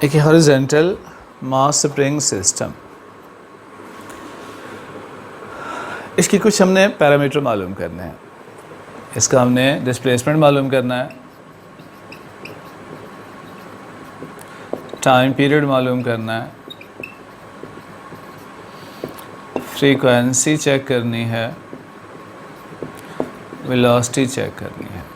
एक horizontal mass spring system, इसकी कुछ हमने पैरामीटर मालूम करने हैं। इसका हमने डिस्प्लेसमेंट मालूम करना है, टाइम पीरियड मालूम करना है, फ्रीक्वेंसी चेक करनी है, वेलोसिटी चेक करनी है।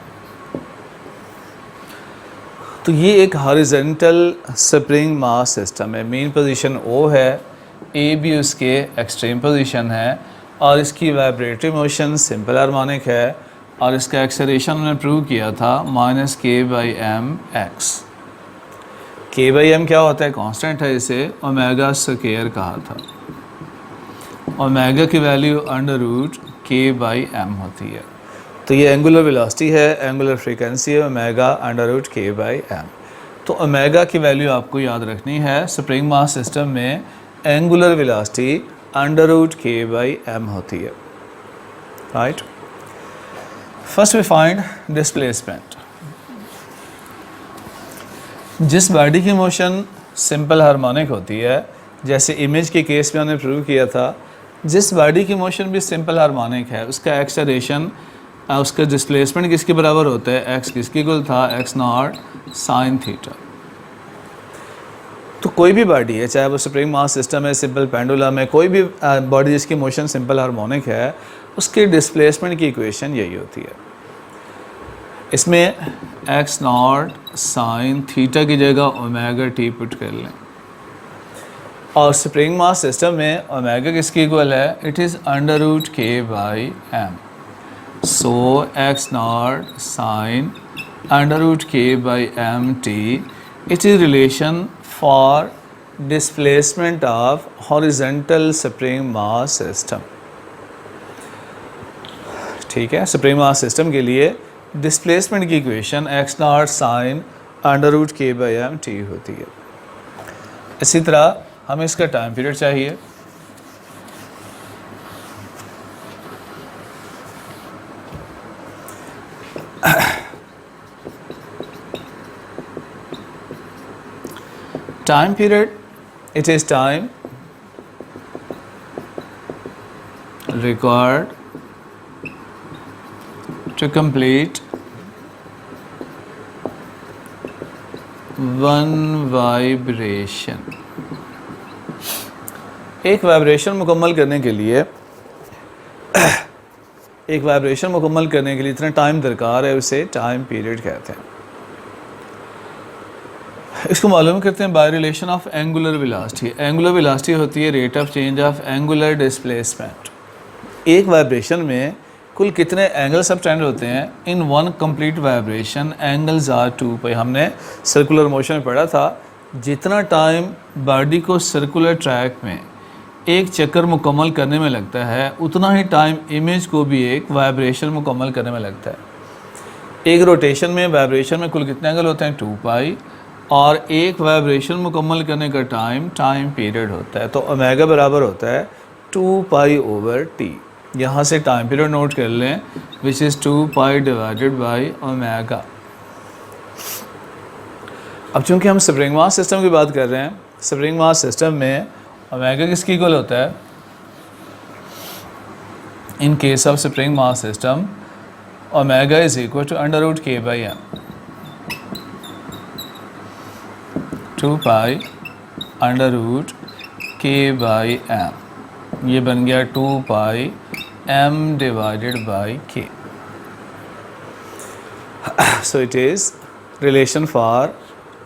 तो ये एक हॉरिजॉन्टल स्प्रिंग मास सिस्टम है। मेन पोजीशन O है, A भी उसके एक्सट्रीम पोजीशन है और इसकी वाइब्रेटरी मोशन सिंपल हार्मोनिक है और इसका एक्सेलरेशन हमने प्रूव किया था -k/m(x). k/m क्या होता है? कांस्टेंट है, इसे ओमेगा स्क्वायर कहा था। ओमेगा की वैल्यू √k/m होती है। तो ये एंगुलर वेलोसिटी है, एंगुलर फ्रीक्वेंसी है ओमेगा √k/m। तो ओमेगा की वैल्यू आपको याद रखनी है। स्प्रिंग मास सिस्टम में एंगुलर वेलोसिटी √k/m होती है, right. First we find displacement. जिस बॉडी की मोशन सिंपल हार्मोनिक होती है, जैसे इमेज के केस में हमने प्रूव किया था, जिस बॉडी की मोशन भी सिंपल हार्मोनिक है उसका एक्सेलरेशन, उसका डिस्प्लेसमेंट किसके बराबर होता है? x किसके इक्वल था? x0 sin theta. तो कोई भी बॉडी है, चाहे वो स्प्रिंग मास सिस्टम है, सिंपल पेंडुलम है, कोई भी बॉडी जिसकी मोशन सिंपल हार्मोनिक है, उसके डिस्प्लेसमेंट की इक्वेशन यही होती है। इसमें x0 sin थीटा की जगह ओमेगा t पुट कर लें और स्प्रिंग मास सिस्टम में ओमेगा किसकी इक्वल है? It is √k/m। So x0 sin √k/mt, it is relation for displacement of horizontal spring mass system। ठीक है, स्प्रिंग मास सिस्टम के लिए डिस्प्लेसमेंट की इक्वेशन x0 sin √k/mt होती है। इसी तरह हमें इसका टाइम पीरियड चाहिए। Time period, it is time required to complete one vibration। एक वाइब्रेशन मुकम्मल करने के लिए इतना टाइम दरकार है, उसे टाइम पीरियड कहते हैं। इसको मालूम करते हैं by relation of angular velocity. Angular velocity होती है rate of change of angular displacement. एक वाइब्रेशन में कुल कितने एंगल सबटेंड होते हैं? In one complete vibration angles are 2π। हमने सर्कुलर मोशन में पढ़ा था, जितना टाइम बॉडी को सर्कुलर ट्रैक में एक चक्कर मुकम्मल करने में लगता है, उतना ही टाइम इमेज को भी एक वाइब्रेशन मुकम्मल करने में लगता है। एक रोटेशन में वाइब्रेशन में कुल कितने एंगल होते हैं? 2π। और एक वाइब्रेशन मुकम्मल करने का टाइम पीरियड होता है। तो ओमेगा बराबर होता है 2π/t। यहाँ से टाइम पीरियड नोट कर लें, which is 2π divided by omega. अब चूंकि हम स्प्रिंग मास सिस्टम की बात कर रहे हैं, स्प्रिंग मास सिस्टम में ओमेगा किसकी इक्वल होता है? In case of spring mass system omega is equal to √k/m। 2π √k/m, ये बन गया 2πm divided by k। So it is relation for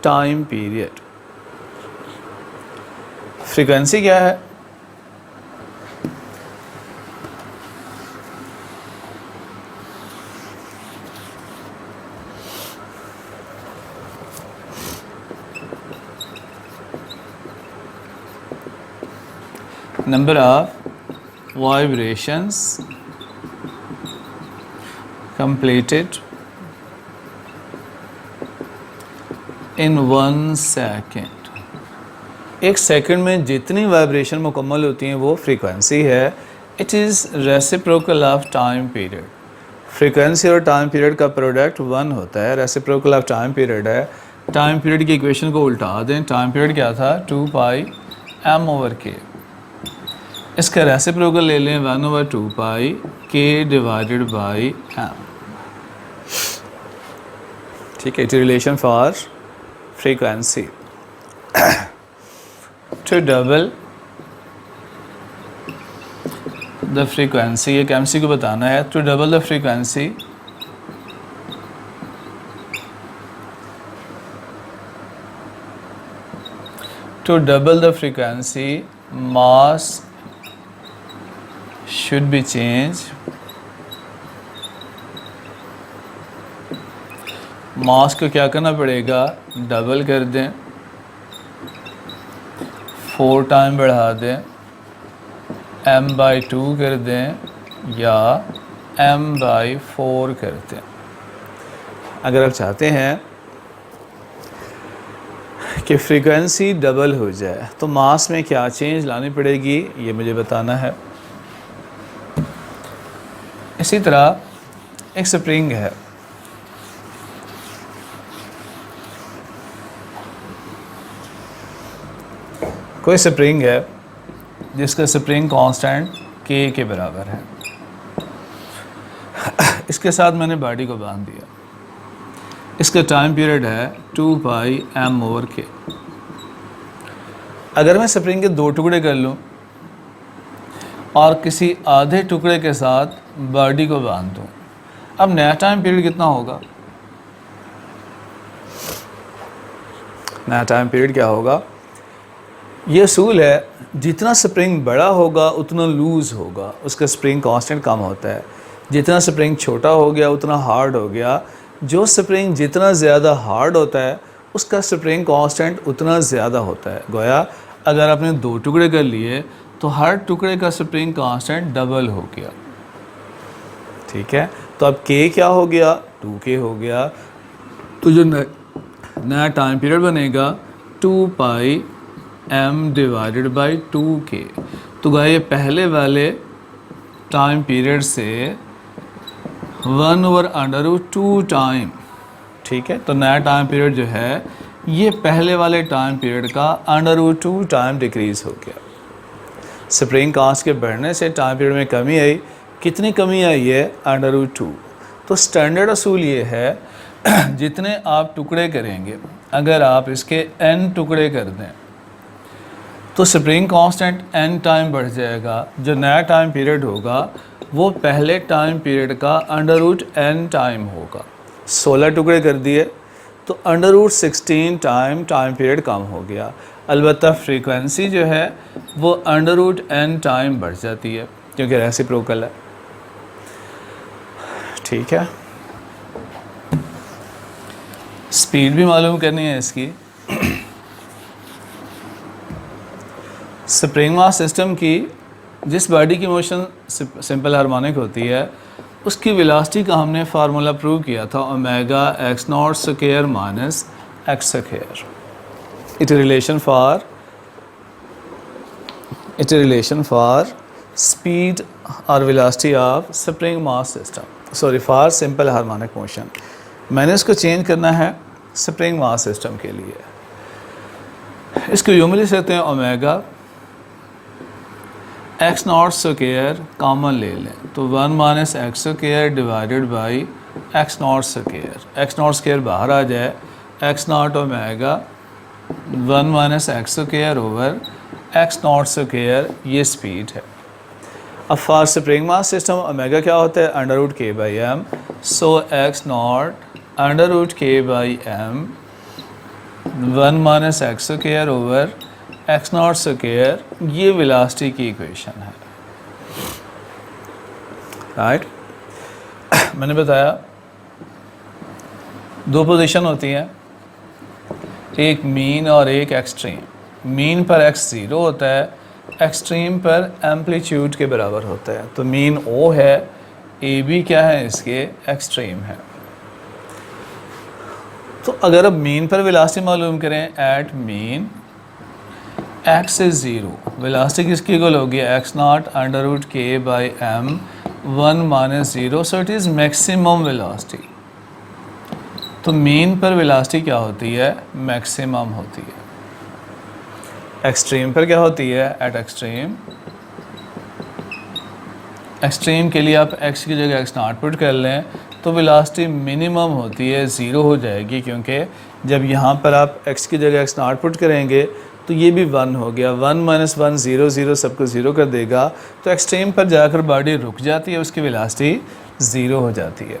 time period. Frequency क्या है? number of vibrations completed in 1 second। एक second में जितनी vibration मुकम्मल होती हैं वो फ्रीक्वेंसी है। It is reciprocal of time period. Frequency और टाइम पीरियड का प्रोडक्ट 1 होता है, रेसिप्रोकल ऑफ टाइम पीरियड है। टाइम पीरियड की इक्वेशन को उल्टा दें। टाइम पीरियड क्या था, 2 पाई m ओवर k। इसका रेसिप्रोकल ले लें 1 over 2 pi k divided by m। ठीक है, it relation for frequency. To double the frequency, एक एमसी को बताना है। To double the frequency to double the frequency, mass should be changed. Mass को क्या करना पड़ेगा, डबल कर दें, 4 टाइम बढ़ा दें, m/2 कर दें या m/4 कर दें। अगर आप चाहते हैं कि फ्रीक्वेंसी डबल हो जाए तो मास में क्या चेंज लानी पड़ेगी, ये मुझे बताना है। इसी तरह एक स्प्रिंग है, कोई स्प्रिंग है जिसका स्प्रिंग कांस्टेंट k के बराबर है। इसके साथ मैंने बॉडी को बांध दिया। इसका टाइम पीरियड है 2 पाई m ओवर k। अगर मैं स्प्रिंग के 2 टुकड़े कर लूँ और किसी आधे टुकड़े के साथ बॉडी को बांध दूँ, अब नया टाइम पीरियड कितना होगा? नया टाइम पीरियड क्या होगा? ये असूल है, जितना स्प्रिंग बड़ा होगा उतना लूज़ होगा, उसका स्प्रिंग कांस्टेंट कम होता है। जितना स्प्रिंग छोटा हो गया उतना हार्ड हो गया। जो स्प्रिंग जितना ज़्यादा हार्ड होता है उसका स्प्रिंग कांस्टेंट उतना ज़्यादा होता है। गोया अगर आपने 2 टुकड़े कर लिए तो हर टुकड़े का स्प्रिंग कांस्टेंट डबल हो गया। ठीक है, तो अब k क्या हो गया, 2k हो गया। तो जो नया टाइम पीरियड बनेगा 2 pi m divided by 2k। तो गोया ये पहले वाले टाइम पीरियड से 1 ओवर √2 टाइम। ठीक है, तो नया टाइम पीरियड जो है ये पहले वाले टाइम पीरियड का √2 टाइम डिक्रीज़ हो गया। स्प्रिंग कांस्ट के बढ़ने से टाइम पीरियड में कमी आई। कितनी कमी आई है, √2। तो स्टैंडर्ड असूल ये है जितने आप टुकड़े करेंगे, अगर आप इसके n टुकड़े कर दें तो स्प्रिंग कांस्टेंट n टाइम बढ़ जाएगा। जो नया टाइम पीरियड होगा वो पहले टाइम पीरियड का √n टाइम होगा। 16 टुकड़े कर दिए तो √16 टाइम पीरियड कम हो गया। अलबत्ता फ्रीक्वेंसी जो है वो √n टाइम बढ़ जाती है क्योंकि रेसिप्रोकल है। ठीक है, स्पीड भी मालूम करनी है इसकी। स्प्रिंग मास सिस्टम की जिस बॉडी की मोशन सिंपल हार्मोनिक होती है उसकी वेलोसिटी का हमने फार्मूला प्रूव किया था, omega x naught square minus x square. It relation for speed और velocity of spring mass system, sorry for simple harmonic motion. मैंने इसको चेंज करना है स्प्रिंग मास सिस्टम के लिए। इसको यूं लिख सकते हैं, omega x naught square common ले लें तो 1 minus x square divided by x naught square. x naught square बाहर आ जाए, x not omega 1 minus x square over x naught square, ये स्पीड है। अब for spring mass system omega क्या होता है, √k/m। सो x naught √k/m 1 minus x square over x naught square, ये velocity की इक्वेशन है। राइट, मैंने बताया 2 पोजीशन होती हैं, एक मीन और एक एक्सट्रीम। मीन पर x 0 होता है, एक्सट्रीम पर एम्पलीट्यूड के बराबर होता है। तो मीन O है, AB क्या है, इसके एक्सट्रीम है। तो अगर अब मीन पर वेलोसिटी मालूम करें, at mean x is 0, velocity किसकी इक्वल होगी, x naught √k/m 1 minus 0। So it is maximum velocity. तो मीन पर वेलोसिटी क्या होती है, मैक्सिमम होती है। एक्सट्रीम पर क्या होती है, एट एक्सट्रीम, एक्सट्रीम के लिए आप x की जगह x0 पुट कर लें तो वेलोसिटी मिनिमम होती है, ज़ीरो हो जाएगी, क्योंकि जब यहाँ पर आप x की जगह x0 पुट करेंगे तो ये भी 1 हो गया, 1 - 1 0 0 सबको ज़ीरो कर देगा, तो एक्सट्रीम पर जाकर बॉडी रुक जाती है, उसकी वेलोसिटी ज़ीरो हो जाती है।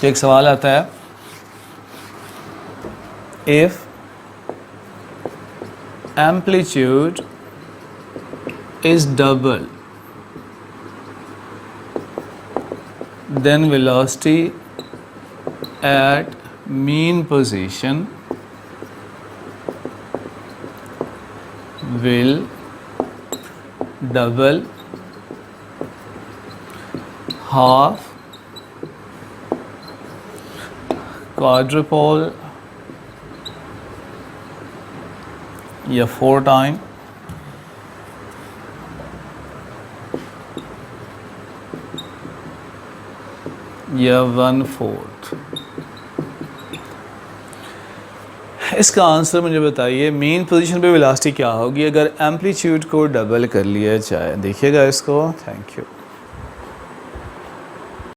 तो एक सवाल आता है, if amplitude is double, then velocity at mean position will double, half, quadruple या 4 टाइम, या 1/4। इसका आंसर मुझे बताइए, मेन पोजीशन पे वेलोसिटी क्या होगी अगर एम्पलीट्यूड को डबल कर लिया जाए। देखिएगा इसको। Thank you.